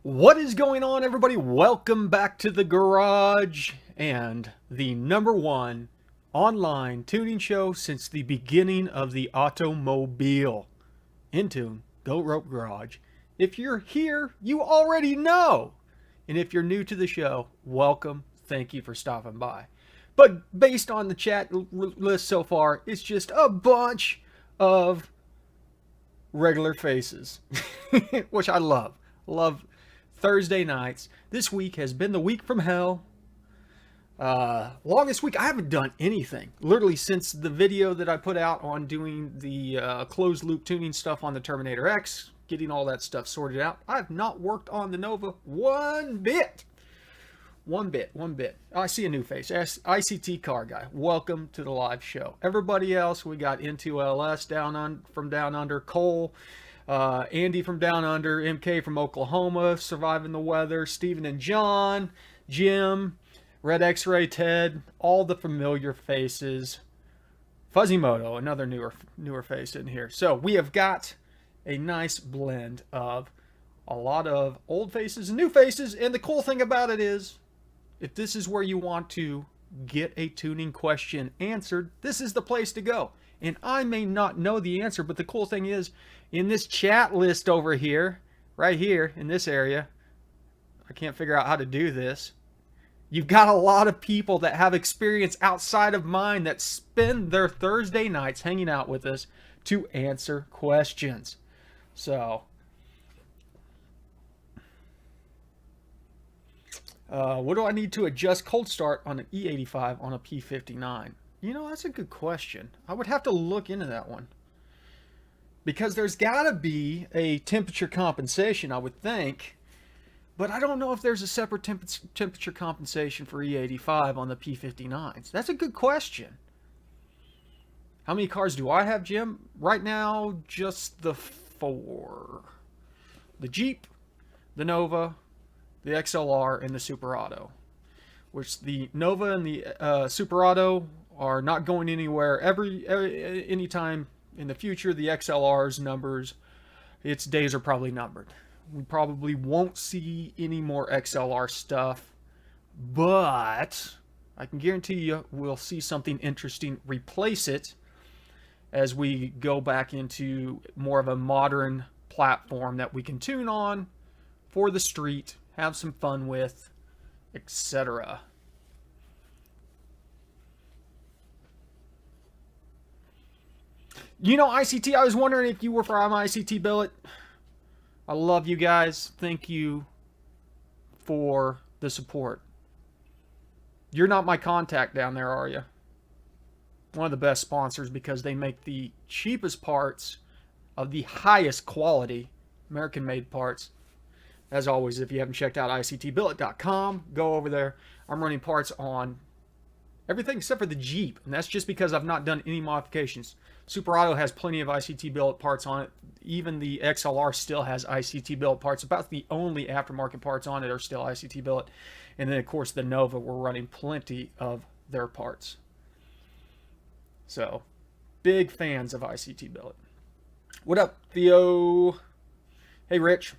What is going on, everybody? Welcome back to the garage and the #1 online tuning show since the beginning of the automobile. InTune, Go Rope Garage. If you're here, you already know. And if you're new to the show, welcome. Thank you for stopping by. But based on the chat list so far, it's just a bunch of regular faces, which I love. Love Thursday nights. This week has been the week from hell. Longest week. I haven't done anything literally since the video that I put out on doing the closed loop tuning stuff on the Terminator X, getting all that stuff sorted out. I have not worked on the Nova one bit. One bit. I see a new face. ICT car guy. Welcome to the live show. Everybody else, we got N2LS from down under, Cole, Andy from down under, MK from Oklahoma, surviving the weather, Steven and John, Jim, Red X-Ray, Ted, all the familiar faces. Fuzzy Moto, another newer face in here. So we have got a nice blend of a lot of old faces and new faces, and the cool thing about it is, if this is where you want to get a tuning question answered, this is the place to go. And I may not know the answer, but the cool thing is, in this chat list over here, right here in this area, I can't figure out how to do this. You've got a lot of people that have experience outside of mine that spend their Thursday nights hanging out with us to answer questions. So, what do I need to adjust cold start on an E85 on a P59? You know, that's a good question. I would have to look into that one. Because there's got to be a temperature compensation, I would think. But I don't know if there's a separate temperature compensation for E85 on the P59s. That's a good question. How many cars do I have, Jim? Right now, just the 4. The Jeep, the Nova, the XLR, and the Super Auto. Which the Nova and the Super Auto are not going anywhere anytime in the future. The XLR's numbers, its days are probably numbered. We probably won't see any more XLR stuff, but I can guarantee you we'll see something interesting replace it as we go back into more of a modern platform that we can tune on for the street, have some fun with, etc. You know, ICT, I was wondering if you were from ICT Billet. I love you guys. Thank you for the support. You're not my contact down there, are you? One of the best sponsors because they make the cheapest parts of the highest quality American-made parts. As always, if you haven't checked out ICTbillet.com, go over there. I'm running parts on everything except for the Jeep, and that's just because I've not done any modifications. Super Auto has plenty of ICT Billet parts on it. Even the XLR still has ICT Billet parts. About the only aftermarket parts on it are still ICT Billet. And then, of course, the Nova, we're running plenty of their parts. So, big fans of ICT Billet. What up, Theo? Hey, Rich.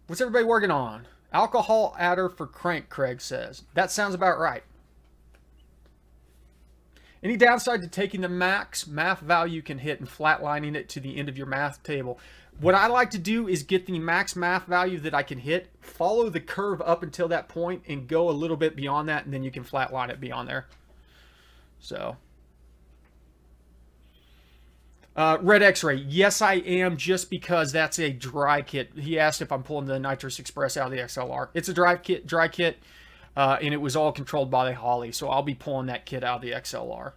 What's everybody working on? Alcohol adder for crank, Craig says. That sounds about right. Any downside to taking the max math value you can hit and flatlining it to the end of your math table? What I like to do is get the max math value that I can hit, follow the curve up until that point, and go a little bit beyond that, and then you can flatline it beyond there. So, Red X-Ray, yes I am, just because that's a dry kit. He asked if I'm pulling the Nitrous Express out of the XLR. It's a dry kit. And it was all controlled by Holly, so I'll be pulling that kit out of the XLR.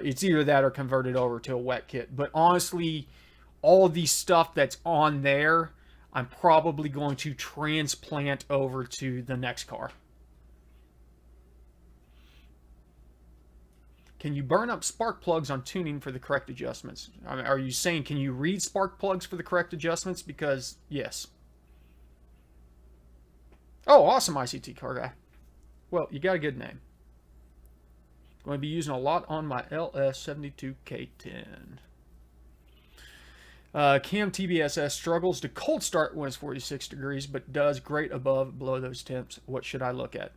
It's either that or converted over to a wet kit. But honestly, all of the stuff that's on there, I'm probably going to transplant over to the next car. Can you burn up spark plugs on tuning for the correct adjustments? I mean, are you saying, can you read spark plugs for the correct adjustments? Because, yes. Oh, awesome, ICT car guy. Well, you got a good name. Going to be using a lot on my LS72K10. Cam TBSS struggles to cold start when it's 46 degrees, but does great above below those temps. What should I look at?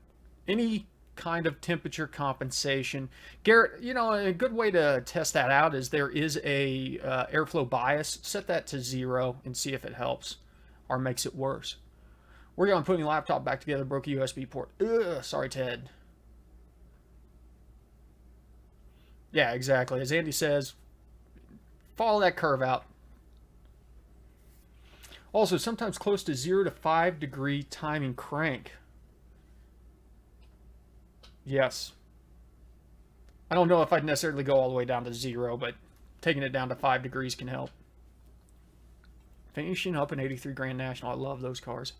Any kind of temperature compensation. Garrett, you know, a good way to test that out is there is a airflow bias. Set that to 0 and see if it helps or makes it worse. Working on putting laptop back together, broke a USB port. Ugh, sorry, Ted. Yeah, exactly. As Andy says, follow that curve out. Also, sometimes close to 0 to 5 degree timing crank. Yes. I don't know if I'd necessarily go all the way down to 0, but taking it down to 5 degrees can help. Finishing up an 83 Grand National. I love those cars.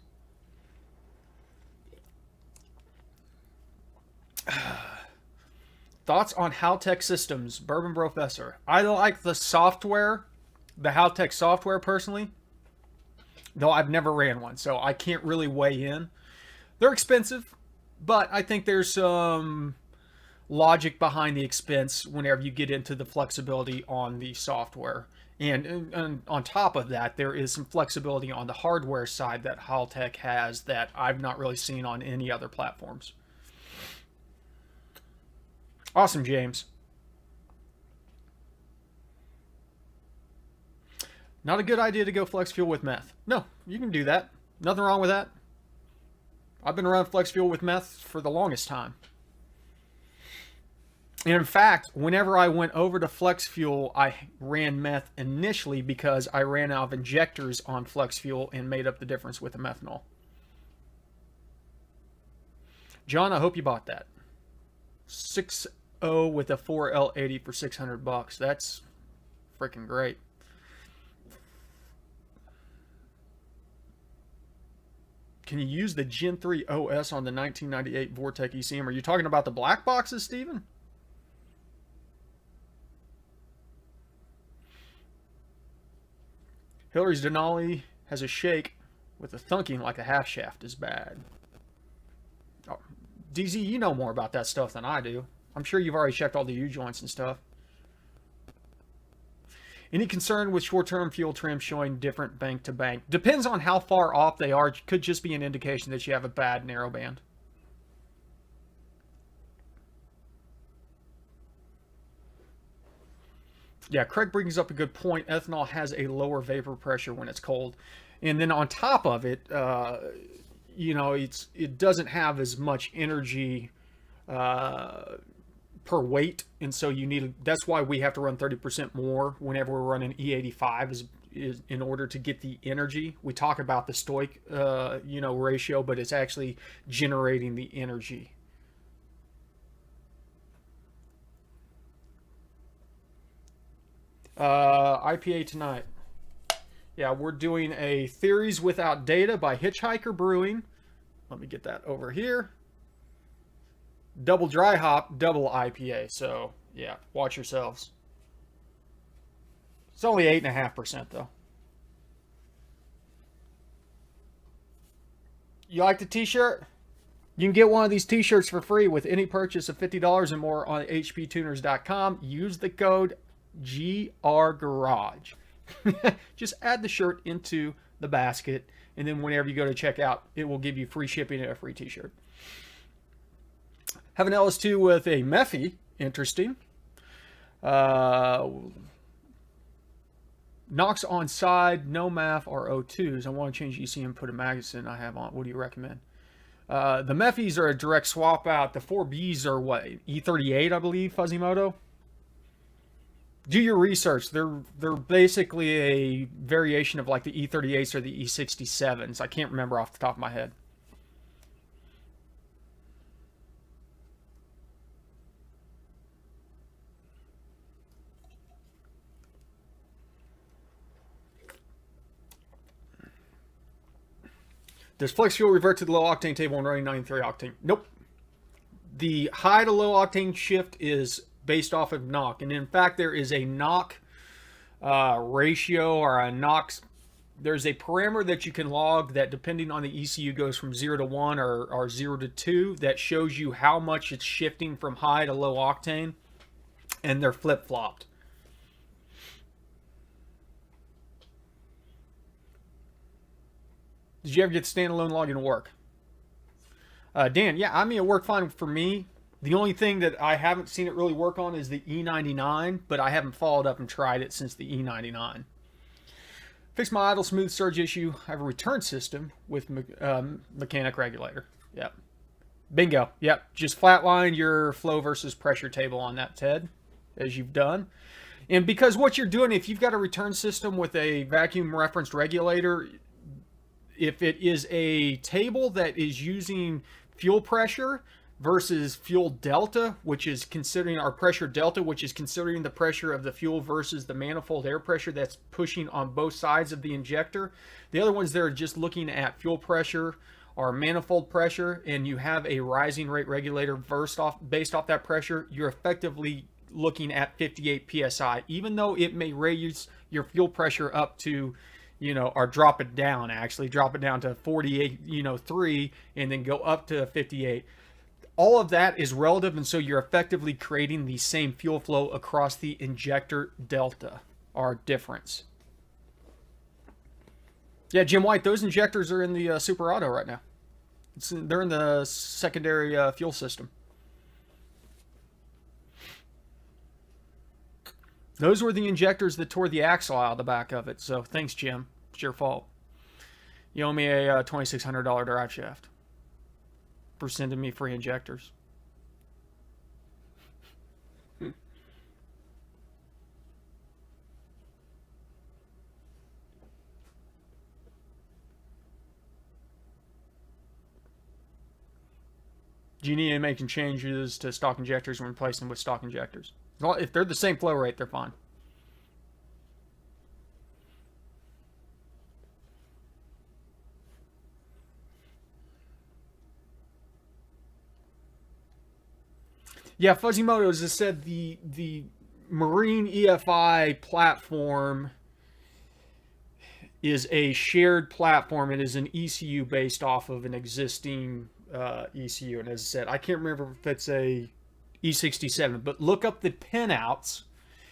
Thoughts on Haltech systems, Bourbon Professor. I like the software, the Haltech software personally, though I've never ran one, so I can't really weigh in. They're expensive, but I think there's some logic behind the expense whenever you get into the flexibility on the software. And on top of that, there is some flexibility on the hardware side that Haltech has that I've not really seen on any other platforms. Awesome, James. Not a good idea to go flex fuel with meth. No, you can do that. Nothing wrong with that. I've been around flex fuel with meth for the longest time. And in fact, whenever I went over to flex fuel, I ran meth initially because I ran out of injectors on flex fuel and made up the difference with the methanol. John, I hope you bought that. 6.0 with a 4L80 for $600. That's freaking great. Can you use the Gen 3 OS on the 1998 Vortec ECM? Are you talking about the black boxes, Steven? Hillary's Denali has a shake with a thunking like a half shaft is bad. Oh, DZ, you know more about that stuff than I do. I'm sure you've already checked all the U-joints and stuff. Any concern with short-term fuel trims showing different bank to bank? Depends on how far off they are. Could just be an indication that you have a bad narrowband. Yeah, Craig brings up a good point. Ethanol has a lower vapor pressure when it's cold. And then on top of it, you know, it doesn't have as much energy per weight, and so you need, that's why we have to run 30% more whenever we're running E85 is in order to get the energy. We talk about the stoic you know, ratio, but it's actually generating the energy. IPA tonight. Yeah, we're doing a Theories Without Data by Hitchhiker Brewing. Let me get that over here. Double dry hop, double IPA. So, yeah, watch yourselves. It's only 8.5% though. You like the t-shirt? You can get one of these t-shirts for free with any purchase of $50 or more on hptuners.com. Use the code GRGarage. Just add the shirt into the basket, and then whenever you go to checkout, it will give you free shipping and a free t-shirt. Have an LS2 with a Mephi. Interesting. Knocks on side, no MAF or O2s. I want to change ECM, put a magazine I have on. What do you recommend? The Mephis are a direct swap out. The 4Bs are what? E38, I believe, Fuzzy Moto. Do your research. They're basically a variation of like the E38s or the E67s. I can't remember off the top of my head. Does flex fuel revert to the low octane table when running 93 octane? Nope. The high to low octane shift is based off of knock, and in fact there is a knock ratio or a knock. There's a parameter that you can log that, depending on the ECU, goes from 0 to 1 or 0 to 2, that shows you how much it's shifting from high to low octane, and they're flip-flopped. Did you ever get standalone login to work? Dan, yeah, I mean, it worked fine for me. The only thing that I haven't seen it really work on is the E99, but I haven't followed up and tried it since the E99. Fix my idle smooth surge issue. I have a return system with mechanic regulator. Yep. Bingo. Yep. Just flatline your flow versus pressure table on that, Ted, as you've done. And because what you're doing, if you've got a return system with a vacuum referenced regulator, if it is a table that is using fuel pressure versus fuel delta, which is considering our pressure delta, which is considering the pressure of the fuel versus the manifold air pressure that's pushing on both sides of the injector. The other ones that are just looking at fuel pressure or manifold pressure, and you have a rising rate regulator based off that pressure, you're effectively looking at 58 psi, even though it may raise your fuel pressure up to, or drop it down to 48, 3, and then go up to 58. All of that is relative, and so you're effectively creating the same fuel flow across the injector delta, or difference. Yeah, Jim White, those injectors are in the Super Auto right now. They're in the secondary fuel system. Those were the injectors that tore the axle out of the back of it, so thanks, Jim. It's your fault. You owe me a $2,600 drive shaft for sending me free injectors. Do you need to make changes to stock injectors and replace them with stock injectors? If they're the same flow rate, they're fine. Yeah, Fuzzy Motos has said the Marine EFI platform is a shared platform. It is an ECU based off of an existing ECU. And as I said, I can't remember if it's a E67, but look up the pinouts.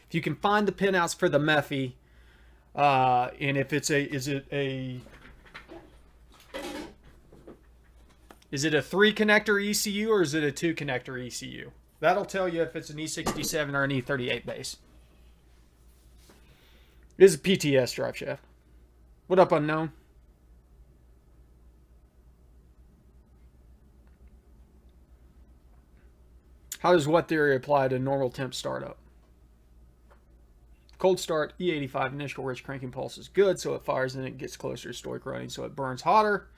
If you can find the pinouts for the Mephi, and if it's is it a 3-connector ECU or is it a 2-connector ECU? That'll tell you if it's an E67 or an E38 base. This is a PTS Driveshaft. What up, unknown? How does what theory apply to normal temp startup? Cold start, E85 initial rich cranking pulse is good, so it fires and it gets closer to stoic running, so it burns hotter.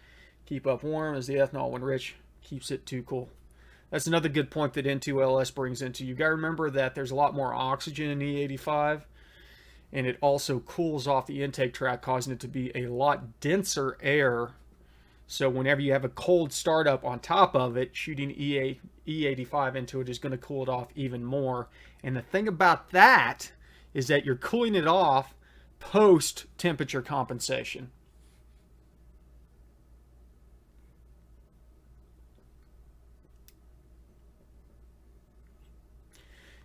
Keep up warm as the ethanol, when rich, keeps it too cool. That's another good point that N2LS brings into. You got to remember that there's a lot more oxygen in E85, and it also cools off the intake tract, causing it to be a lot denser air. So whenever you have a cold startup on top of it, shooting E85 into it is going to cool it off even more. And the thing about that is that you're cooling it off post temperature compensation.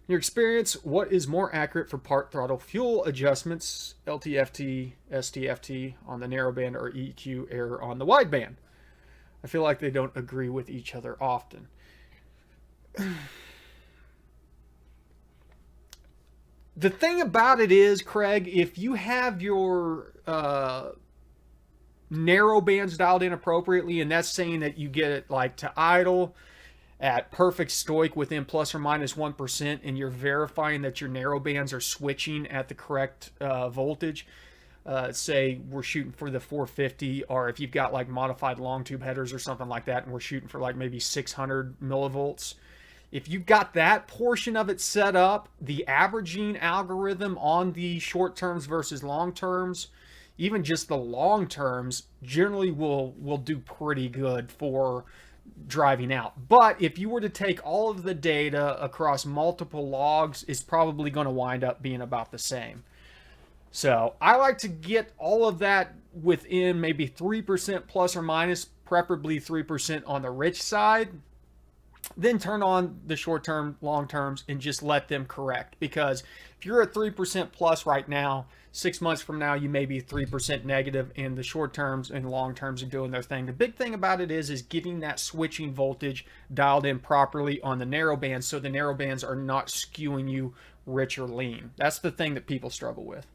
In your experience, what is more accurate for part throttle fuel adjustments, LTFT, STFT on the narrowband or EQ error on the wideband? I feel like they don't agree with each other often. The thing about it is, Craig, if you have your narrow bands dialed in appropriately, and that's saying that you get it like to idle at perfect stoic within plus or minus 1%, and you're verifying that your narrow bands are switching at the correct voltage. Say we're shooting for the 450, or if you've got like modified long tube headers or something like that, and we're shooting for like maybe 600 millivolts. If you've got that portion of it set up, the averaging algorithm on the short terms versus long terms, even just the long terms, generally will do pretty good for driving out. But if you were to take all of the data across multiple logs, it's probably going to wind up being about the same. So I like to get all of that within maybe 3% plus or minus, preferably 3% on the rich side. then turn on the short term, long terms, and just let them correct. Because if you're at 3% plus right now, 6 months from now, you may be 3% negative, and the short terms and long terms are doing their thing. The big thing about it is getting that switching voltage dialed in properly on the narrow bands, so the narrow bands are not skewing you rich or lean. That's the thing that people struggle with.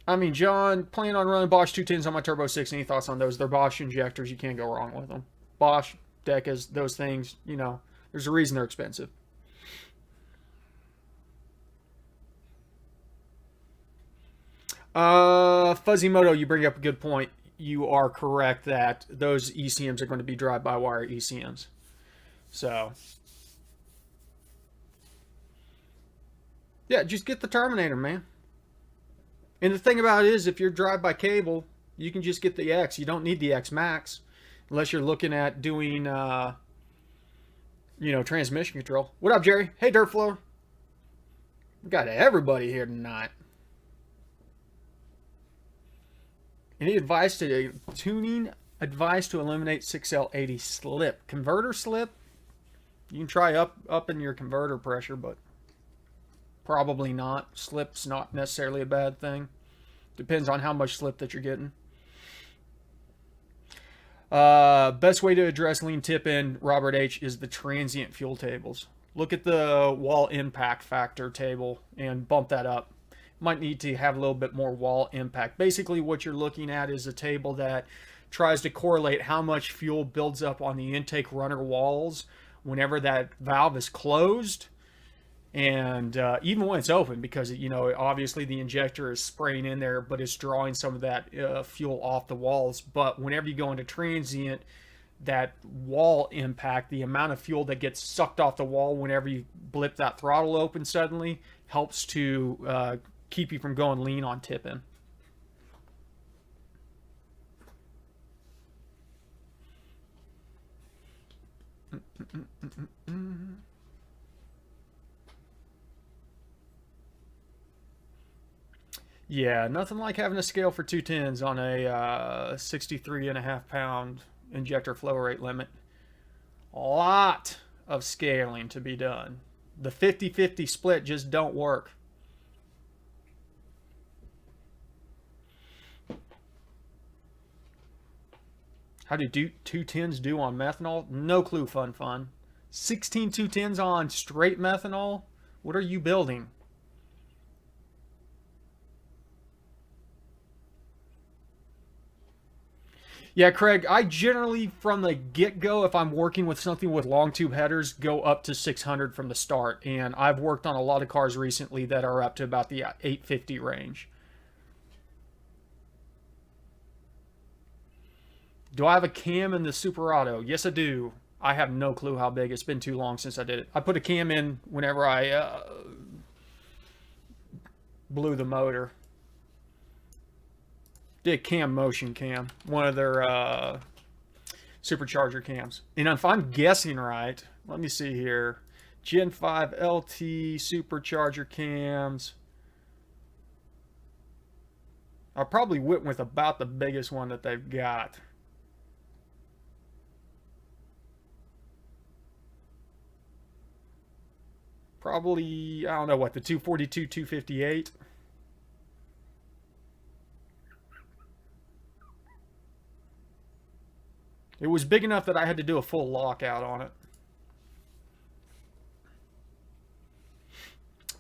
I mean, John, planning on running Bosch 210s on my Turbo 6. Any thoughts on those? They're Bosch injectors. You can't go wrong with them. Bosch, Decas, those things, you know, there's a reason they're expensive. Fuzzy Moto, you bring up a good point. You are correct that those ECMs are going to be drive-by-wire ECMs. So, yeah, just get the Terminator, man. And the thing about it is, if you're drive-by cable, you can just get the X. You don't need the X Max unless you're looking at doing, you know, transmission control. What up, Jerry? Hey, Dirt Floor. We got everybody here tonight. Any advice to tuning advice to eliminate 6L80 slip? Converter slip? You can try up in your converter pressure, but probably not. Slip's not necessarily a bad thing. Depends on how much slip that you're getting. Best way to address lean tip in, Robert H., is the transient fuel tables. Look at the wall impact factor table and bump that up. Might need to have a little bit more wall impact. Basically, what you're looking at is a table that tries to correlate how much fuel builds up on the intake runner walls whenever that valve is closed, and even when it's open, because, you know, obviously the injector is spraying in there, but it's drawing some of that fuel off the walls. But whenever you go into transient, that wall impact, the amount of fuel that gets sucked off the wall whenever you blip that throttle open suddenly, helps to keep you from going lean on tipping. Yeah, nothing like having a scale for 210s on a 63.5 pound injector flow rate limit. A lot of scaling to be done. The 50-50 split just don't work. How do 210s do on methanol? No clue, fun. 16 210s on straight methanol? What are you building? Yeah, Craig, I generally, from the get-go, if I'm working with something with long tube headers, go up to 600 from the start. And I've worked on a lot of cars recently that are up to about the 850 range. Do I have a cam in the Super Auto? Yes, I do. I have no clue how big. It's been too long since I did it. I put a cam in whenever I blew the motor. Did cam motion cam, one of their supercharger cams. And if I'm guessing right, let me see here. Gen 5 LT supercharger cams. I probably went with about the biggest one that they've got. Probably, I don't know what, the 242, 258. It was big enough that I had to do a full lockout on it.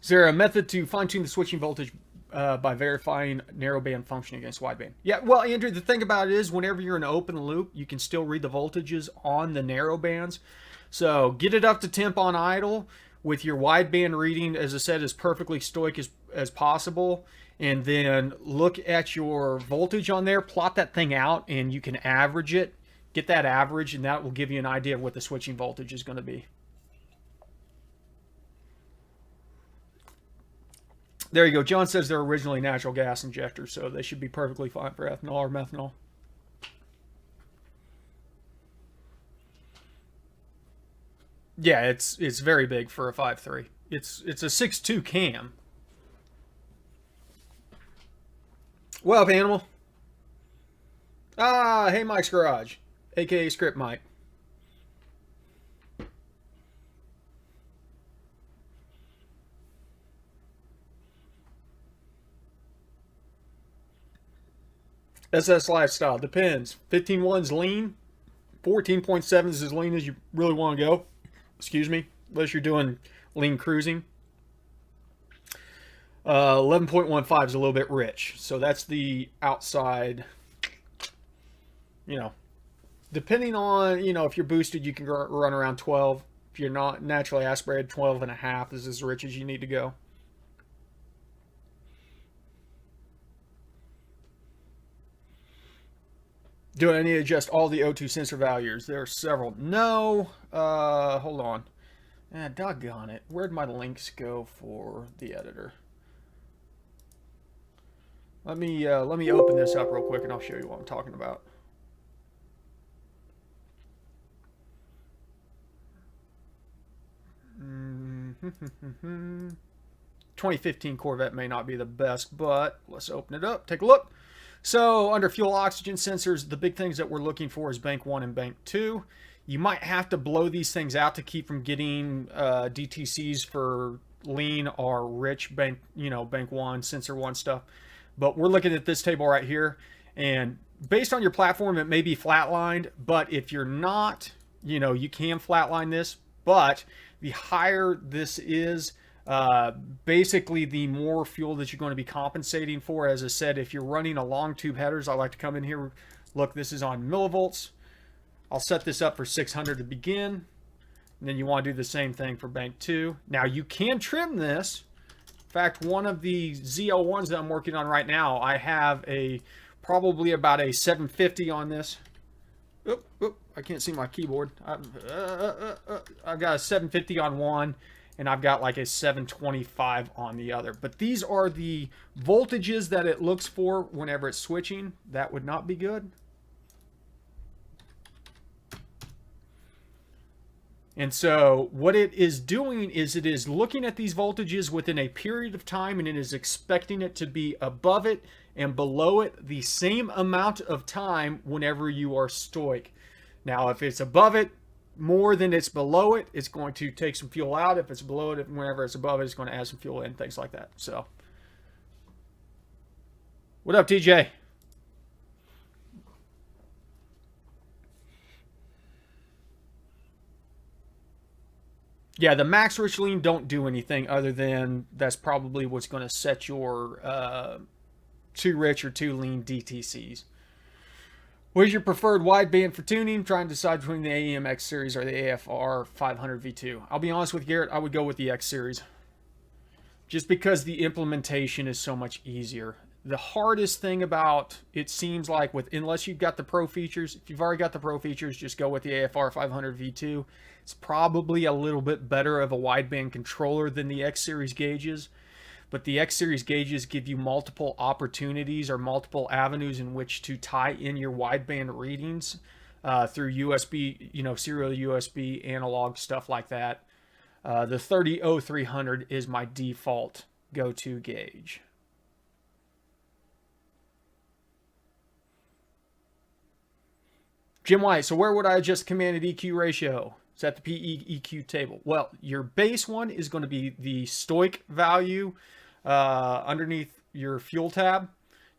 Is there a method to fine-tune the switching voltage by verifying narrowband function against wideband? Yeah, well, Andrew, the thing about it is whenever you're in an open loop, you can still read the voltages on the narrow bands. So get it up to temp on idle with your wideband reading, as I said, as perfectly stoic as possible. And then look at your voltage on there, plot that thing out, and you can average it. Get that average, and that will give you an idea of what the switching voltage is going to be. There you go. John says they're originally natural gas injectors, so they should be perfectly fine for ethanol or methanol. Yeah, it's very big for a 5.3. It's a 6.2 cam. What up, Animal? Ah, hey Mike's Garage, aka Script Mike. SS Lifestyle, depends. 15.1's lean, 14.7 is as lean as you really want to go. Excuse me, unless you're doing lean cruising. 11.15 is a little bit rich. So that's the outside, you know, depending on, you know, if you're boosted, you can run around 12. If you're not naturally aspirated, 12 and a half is as rich as you need to go. Do I need to adjust all the O2 sensor values? There are several. No. Hold on. Doggone it. Where'd my links go for the editor? Let me open this up real quick and I'll show you what I'm talking about. Mm-hmm. 2015 Corvette may not be the best, but let's open it up. Take a look. So under fuel oxygen sensors, the big things that we're looking for is bank 1 and bank 2. You might have to blow these things out to keep from getting DTCs for lean or rich bank, you know, bank 1, sensor 1 stuff. But we're looking at this table right here, and based on your platform, it may be flatlined, but if you're not, you know, you can flatline this, but the higher this is, basically the more fuel that you're going to be compensating for. As I said, if you're running a long tube headers, I like to come in here. Look, this is on millivolts. I'll set this up for 600 to begin. And then you want to do the same thing for bank 2. Now you can trim this. In fact, one of the ZL1s that I'm working on right now, I have probably about a 750 on this. Oop, I can't see my keyboard. I've got a 750 on one, and I've got like a 725 on the other. But these are the voltages that it looks for whenever it's switching. That would not be good. And so what it is doing is it is looking at these voltages within a period of time, and it is expecting it to be above it and below it the same amount of time whenever you are stoic. Now, if it's above it more than it's below it, it's going to take some fuel out. If it's below it, whenever it's above it, it's going to add some fuel in, things like that. So, what up, TJ? Yeah, the max rich lean don't do anything other than that's probably what's going to set your too rich or too lean DTCs. What is your preferred wideband for tuning? Trying to decide between the AEM X series or the AFR 500 V2. I'll be honest with Garrett, I would go with the X series. Just because the implementation is so much easier. The hardest thing about it seems like unless you've got the pro features, if you've already got the pro features, just go with the AFR 500 V2. It's probably a little bit better of a wideband controller than the X series gauges. But the X series gauges give you multiple opportunities or multiple avenues in which to tie in your wideband readings through USB, you know, serial USB, analog, stuff like that. The 300300 is my default go-to gauge. Jim White, so where would I adjust commanded EQ ratio? Is that the PE-EQ table? Well, your base one is going to be the stoic value underneath your fuel tab,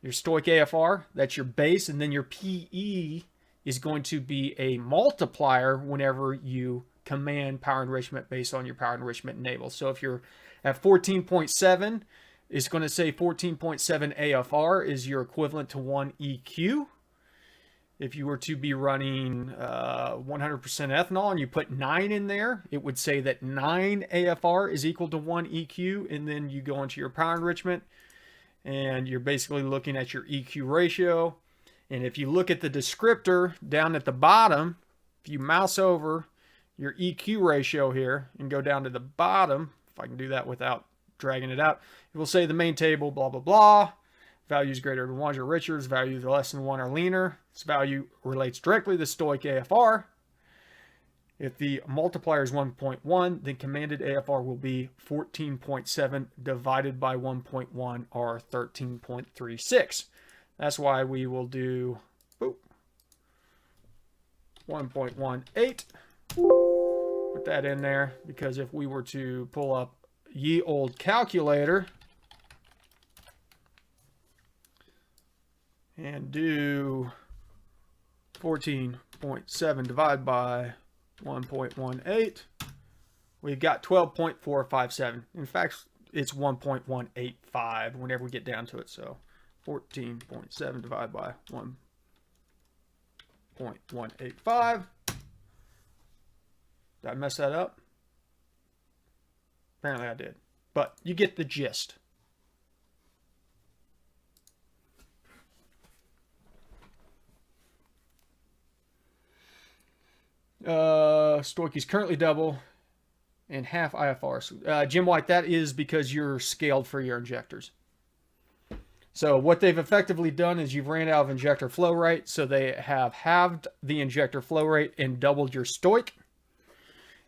your stoic AFR, that's your base, and then your PE is going to be a multiplier whenever you command power enrichment based on your power enrichment enable. So if you're at 14.7, it's going to say 14.7 AFR is your equivalent to 1 EQ. If you were to be running 100% ethanol and you put 9 in there, it would say that 9 AFR is equal to 1 EQ, and then you go into your power enrichment, and you're basically looking at your EQ ratio. And if you look at the descriptor down at the bottom, if you mouse over your EQ ratio here and go down to the bottom, if I can do that without dragging it out, it will say the main table, blah, blah, blah. Values greater than 1 are richer, values less than 1 are leaner. This value relates directly to the stoic AFR. If the multiplier is 1.1, then commanded AFR will be 14.7 divided by 1.1, or 13.36. That's why we will do 1.18. Put that in there, because if we were to pull up ye old calculator and do 14.7 divided by 1.18, we've got 12.457. In fact, it's 1.185 whenever we get down to it. So 14.7 divided by 1.185. Did I mess that up? Apparently I did. But you get the gist. Stoic is currently double and half IFR. Jim White, that is because you're scaled for your injectors. So what they've effectively done is you've ran out of injector flow rate, so they have halved the injector flow rate and doubled your stoic.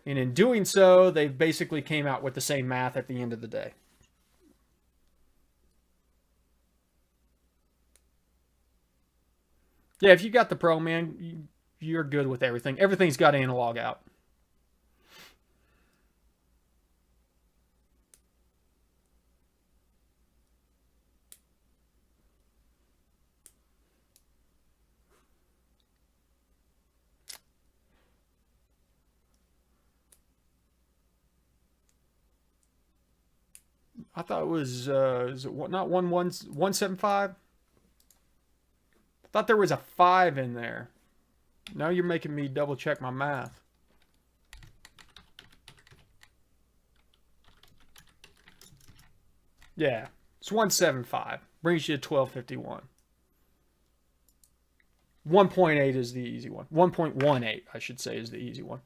And in doing so, they basically came out with the same math at the end of the day. Yeah, if you got the Pro, man, you're good with everything. Everything's got analog out. I thought it was, is it not 175? I thought there was a 5 in there. Now you're making me double check my math. Yeah, it's 175. Brings you to 1251. 1.8 is the easy one. 1.18, I should say, is the easy one.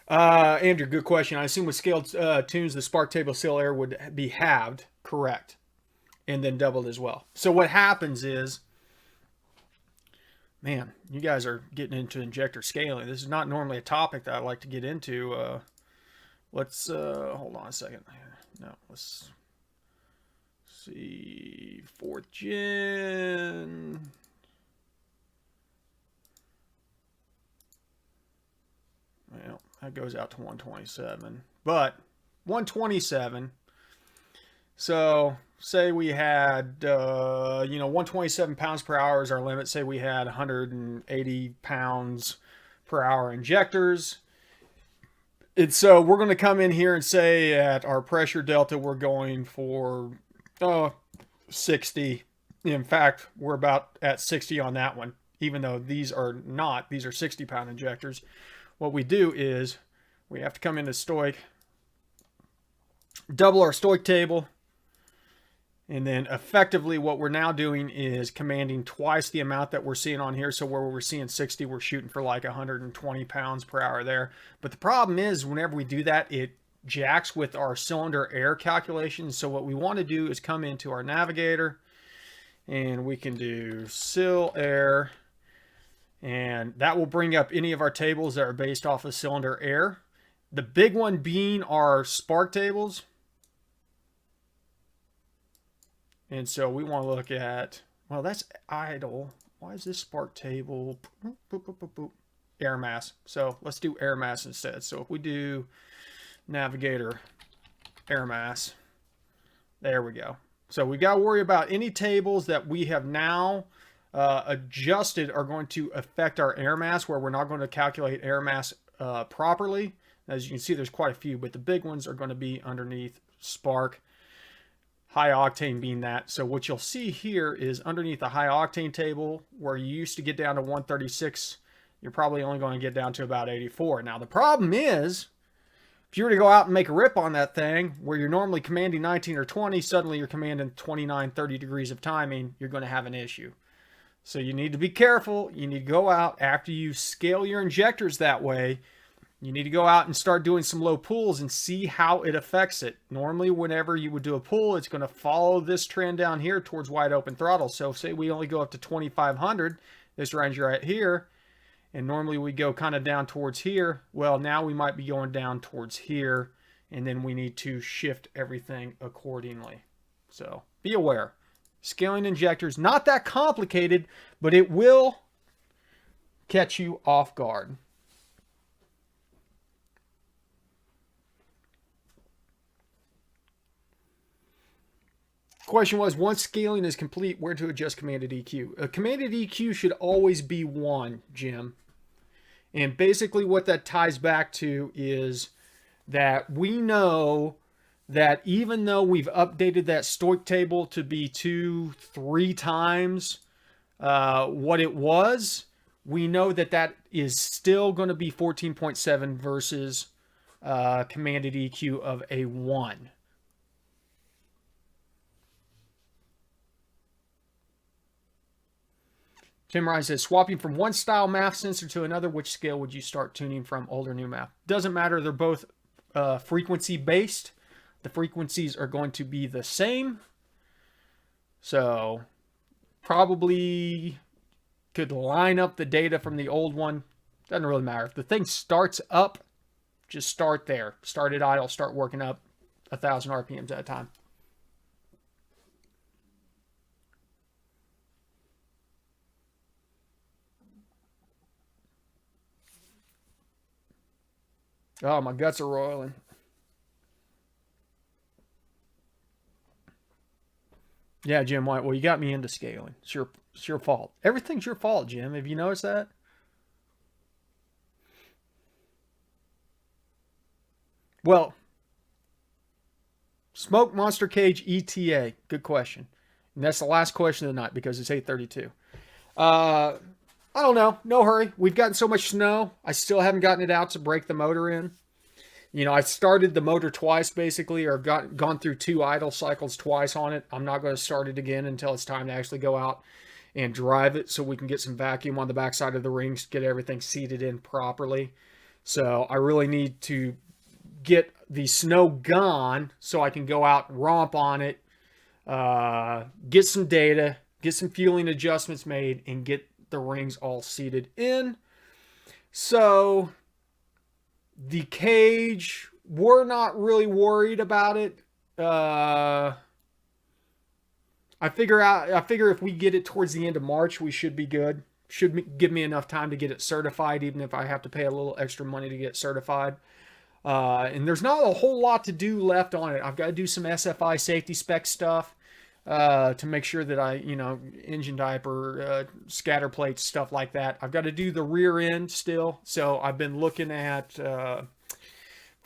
Andrew, good question. I assume with scaled tunes, the spark table seal air would be halved, correct, and then doubled as well. So what happens is, man, you guys are getting into injector scaling. This is not normally a topic that I like to get into. Let's hold on a second. No, let's see. 4th gen. Well, that goes out to 127. But 127. So say we had, 127 pounds per hour is our limit. Say we had 180 pounds per hour injectors. And so we're going to come in here and say at our pressure delta, we're going for 60. In fact, we're about at 60 on that one, even though these are not. These are 60-pound injectors. What we do is we have to come into stoic, double our stoic table, and then effectively what we're now doing is commanding twice the amount that we're seeing on here. So where we're seeing 60, we're shooting for like 120 pounds per hour there. But the problem is whenever we do that, it jacks with our cylinder air calculations. So what we want to do is come into our navigator and we can do cyl air. And that will bring up any of our tables that are based off of cylinder air. The big one being our spark tables. And so we want to look at, well, that's idle. Why is this spark table? Boop, boop, boop, boop, boop. Air mass. So let's do air mass instead. So if we do navigator air mass, there we go. So we got to worry about any tables that we have now adjusted are going to affect our air mass, where we're not going to calculate air mass properly. As you can see, there's quite a few, but the big ones are going to be underneath spark, high octane being that. So what you'll see here is underneath the high octane table, where you used to get down to 136, you're probably only going to get down to about 84. Now the problem is, if you were to go out and make a rip on that thing, where you're normally commanding 19 or 20, suddenly you're commanding 29, 30 degrees of timing, you're going to have an issue. So you need to be careful. You need to go out after you scale your injectors that way. You need to go out and start doing some low pulls and see how it affects it. Normally, whenever you would do a pull, it's going to follow this trend down here towards wide open throttle. So say we only go up to 2,500, this range right here, and normally we go kind of down towards here. Well, now we might be going down towards here, and then we need to shift everything accordingly. So be aware. Scaling injectors, not that complicated, but it will catch you off guard. Question was, once scaling is complete, where to adjust commanded EQ? A commanded EQ should always be 1, Jim. And basically what that ties back to is that we know that even though we've updated that stoich table to be 2-3 times what it was, we know that that is still going to be 14.7 versus commanded EQ of a 1. Tim Ryan says, swapping from one style math sensor to another, which scale would you start tuning from, old or new math? Doesn't matter. They're both frequency based. The frequencies are going to be the same. So probably could line up the data from the old one. Doesn't really matter. If the thing starts up, just start there. Start at idle, start working up 1,000 RPMs at a time. Oh, my guts are roiling. Yeah, Jim White. Well, you got me into scaling. It's your fault. Everything's your fault, Jim. Have you noticed that? Well, Smoke Monster Cage ETA. Good question. And that's the last question of the night because it's 8:32. I don't know. No hurry. We've gotten so much snow. I still haven't gotten it out to break the motor in. You know, I started the motor twice basically, or gone through 2 idle cycles twice on it. I'm not going to start it again until it's time to actually go out and drive it so we can get some vacuum on the backside of the rings, get everything seated in properly. So I really need to get the snow gone so I can go out and romp on it, get some data, get some fueling adjustments made, and get the rings all seated in. So the cage, we're not really worried about it. I figure if we get it towards the end of March, we should be good. Should give me enough time to get it certified, even if I have to pay a little extra money to get certified. And there's not a whole lot to do left on it. I've got to do some SFI safety spec stuff to make sure that engine diaper, scatter plates, stuff like that. I've got to do the rear end still. So I've been looking at 4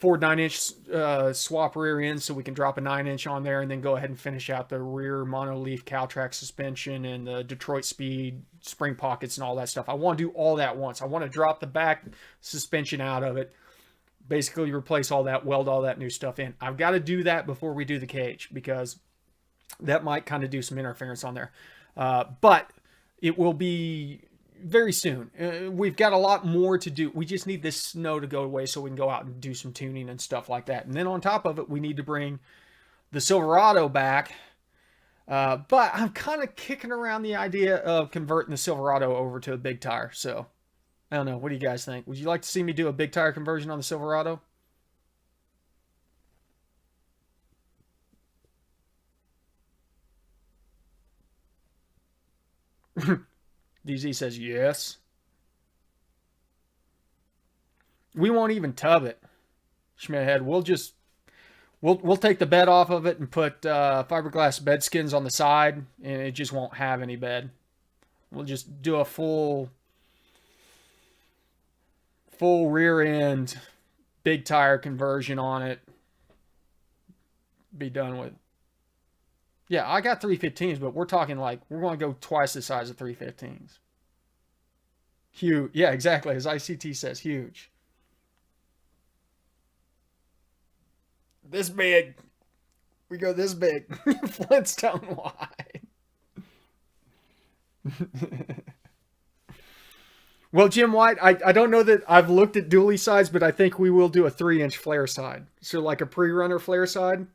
9-inch swap rear ends so we can drop a 9-inch on there and then go ahead and finish out the rear monoleaf Caltrack suspension and the Detroit Speed spring pockets and all that stuff. I want to do all that once. I want to drop the back suspension out of it, basically replace all that, weld all that new stuff in. I've got to do that before we do the cage because that might kind of do some interference on there. But it will be very soon. We've got a lot more to do. We just need this snow to go away so we can go out and do some tuning and stuff like that. And then on top of it, we need to bring the Silverado back. But I'm kind of kicking around the idea of converting the Silverado over to a big tire. So I don't know. What do you guys think? Would you like to see me do a big tire conversion on the Silverado? DZ says yes. We won't even tub it, Schmidhead. We'll take the bed off of it and put fiberglass bed skins on the side, and it just won't have any bed. We'll just do a full rear end big tire conversion on it. Be done with. Yeah, I got 315s, but we're talking like we're going to go twice the size of 315s. Huge. Yeah, exactly. As ICT says, huge. This big. We go this big. Flintstone wide. Well, Jim White, I don't know that I've looked at dually sides, but I think we will do a 3-inch flare side. So like a pre-runner flare side.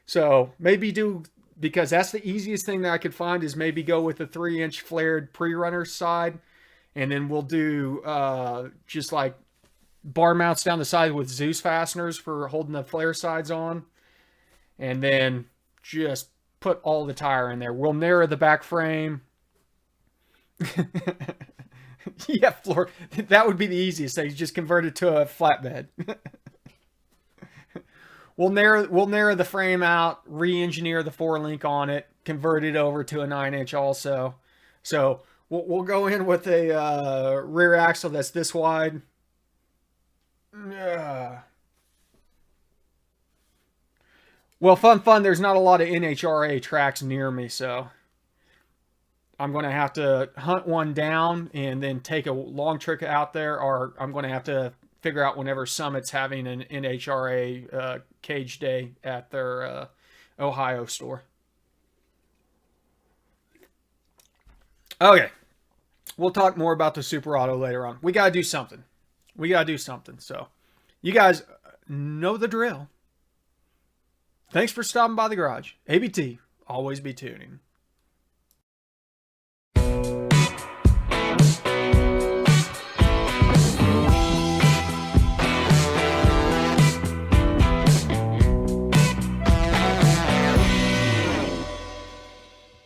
So maybe because that's the easiest thing that I could find is maybe go with a 3-inch flared pre-runner side. And then we'll do just like bar mounts down the side with Zeus fasteners for holding the flare sides on. And then just put all the tire in there. We'll narrow the back frame. Yeah, floor. That would be the easiest thing. Just convert it to a flatbed. We'll narrow the frame out, re-engineer the 4-link on it, convert it over to a 9-inch also. So we'll go in with a rear axle that's this wide. Well, fun. There's not a lot of NHRA tracks near me, so I'm going to have to hunt one down and then take a long trip out there, or I'm going to have to figure out whenever Summit's having an NHRA cage day at their Ohio store. Okay. We'll talk more about the Super Auto later on. We got to do something. So, you guys know the drill. Thanks for stopping by the garage. ABT, always be tuning.